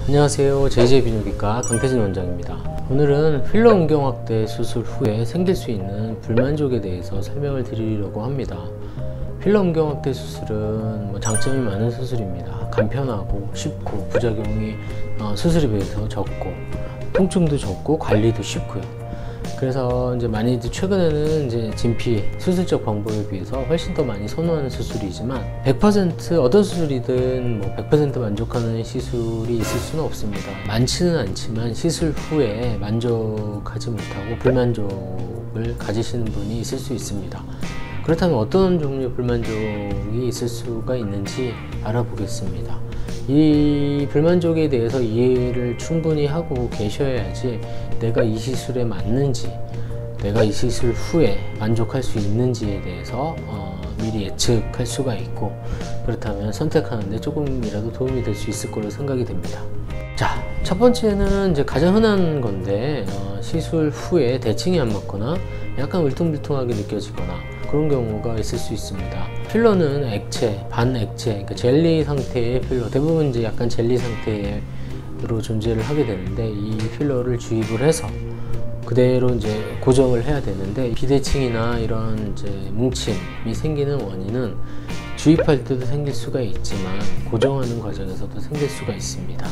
안녕하세요. JJ 비뇨기과 강태진 원장입니다. 오늘은 필러 음경 확대 수술 후에 생길 수 있는 불만족에 대해서 설명을 드리려고 합니다. 필러 음경 확대 수술은 장점이 많은 수술입니다. 간편하고 쉽고 부작용이 수술에 비해서 적고 통증도 적고 관리도 쉽고요. 그래서 이제 많이들 최근에는 이제 진피 수술적 방법에 비해서 훨씬 더 많이 선호하는 수술이지만 100% 어떤 수술이든 100% 만족하는 시술이 있을 수는 없습니다. 많지는 않지만 시술 후에 만족하지 못하고 불만족을 가지시는 분이 있을 수 있습니다. 그렇다면 어떤 종류의 불만족이 있을 수가 있는지 알아보겠습니다. 이 불만족에 대해서 이해를 충분히 하고 계셔야지 내가 이 시술에 맞는지, 내가 이 시술 후에 만족할 수 있는지에 대해서 미리 예측할 수가 있고, 그렇다면 선택하는데 조금이라도 도움이 될 수 있을 거로 생각이 됩니다. 자, 첫 번째는 이제 가장 흔한 건데, 시술 후에 대칭이 안 맞거나 약간 울퉁불퉁하게 느껴지거나 그런 경우가 있을 수 있습니다. 필러는 액체, 반액체, 그러니까 젤리 상태의 필러, 대부분 이제 약간 젤리 상태로 존재를 하게 되는데, 이 필러를 주입을 해서 그대로 이제 고정을 해야 되는데, 비대칭이나 이런 이제 뭉침이 생기는 원인은 주입할 때도 생길 수가 있지만 고정하는 과정에서도 생길 수가 있습니다.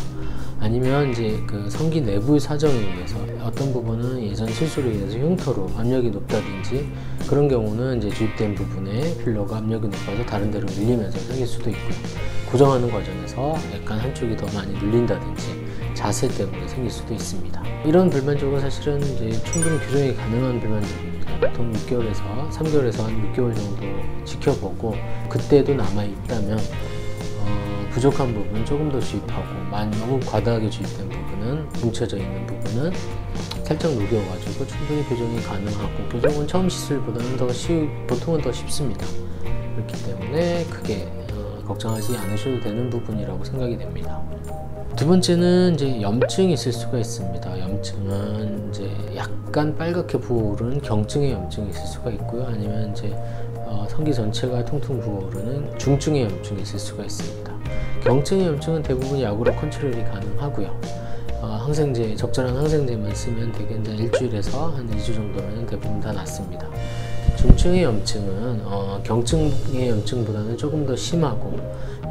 아니면 이제 그 성기 내부 사정에 의해서 어떤 부분은 예전 수술에 의해서 흉터로 압력이 높다든지 그런 경우는 이제 주입된 부분에 필러가 압력이 높아서 다른 데로 밀리면서 생길 수도 있고요. 고정하는 과정에서 약간 한쪽이 더 많이 눌린다든지 자세 때문에 생길 수도 있습니다. 이런 불만족은 사실은 이제 충분히 교정이 가능한 불만족입니다. 보통 6개월에서 3개월에서 한 6개월 정도 지켜보고 그때도 남아있다면 부족한 부분은 조금 더 주입하고, 너무 과다하게 주입된 부분은, 뭉쳐져 있는 부분은 살짝 녹여가지고 충분히 교정이 가능하고, 교정은 처음 시술보다는 보통은 더 쉽습니다. 그렇기 때문에 크게 걱정하지 않으셔도 되는 부분이라고 생각이 됩니다. 두 번째는 이제 염증이 있을 수가 있습니다. 염증은 이제 약간 빨갛게 부어오르는 경증의 염증이 있을 수가 있고요. 아니면 이제 성기 전체가 통통 부어오르는 중증의 염증이 있을 수가 있습니다. 경증의 염증은 대부분 약으로 컨트롤이 가능하고요. 항생제, 적절한 항생제만 쓰면 되게 이제 일주일에서 한 2주 정도면 대부분 다 낫습니다. 중증의 염증은 경증의 염증보다는 조금 더 심하고,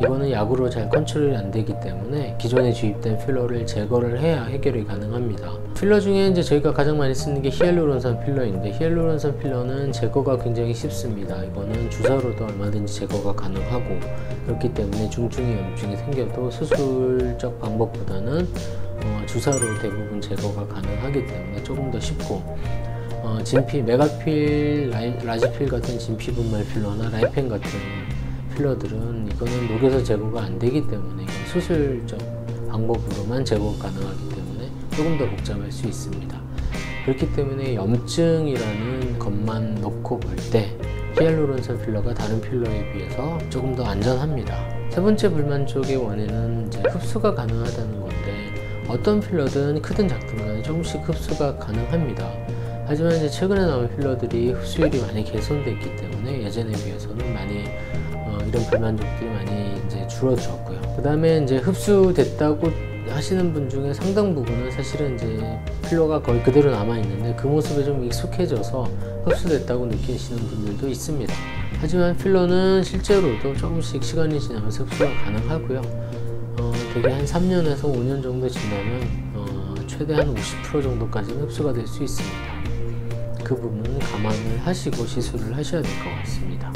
이거는 약으로 잘 컨트롤이 안 되기 때문에 기존에 주입된 필러를 제거를 해야 해결이 가능합니다. 필러 중에 이제 저희가 가장 많이 쓰는 게 히알루론산 필러인데, 히알루론산 필러는 제거가 굉장히 쉽습니다. 이거는 주사로도 얼마든지 제거가 가능하고, 그렇기 때문에 중증의 염증이 생겨도 수술적 방법보다는 주사로 대부분 제거가 가능하기 때문에 조금 더 쉽고, 진피, 메가필, 라지필 같은 진피 분말 필러나 라이펜 같은 필러들은 이거는 녹여서 제거가 안 되기 때문에 이건 수술적 방법으로만 제거가 가능하기 때문에 조금 더 복잡할 수 있습니다. 그렇기 때문에 염증이라는 것만 놓고 볼 때 히알루론산 필러가 다른 필러에 비해서 조금 더 안전합니다. 세 번째 불만족의 원인은 이제 흡수가 가능하다는 건데, 어떤 필러든 크든 작든 간에 조금씩 흡수가 가능합니다. 하지만 이제 최근에 나온 필러들이 흡수율이 많이 개선됐기 때문에 예전에 비해서는 많이 이런 불만족들이 많이 이제 줄어들었고요. 그 다음에 이제 흡수됐다고 하시는 분 중에 상당 부분은 사실은 이제 필러가 거의 그대로 남아 있는데 그 모습에 좀 익숙해져서 흡수됐다고 느끼시는 분들도 있습니다. 하지만 필러는 실제로도 조금씩 시간이 지나면서 흡수가 가능하고요. 되게 한 3년에서 5년 정도 지나면 최대 한 50% 정도까지는 흡수가 될 수 있습니다. 그 부분은 감안을 하시고 시술을 하셔야 될 것 같습니다.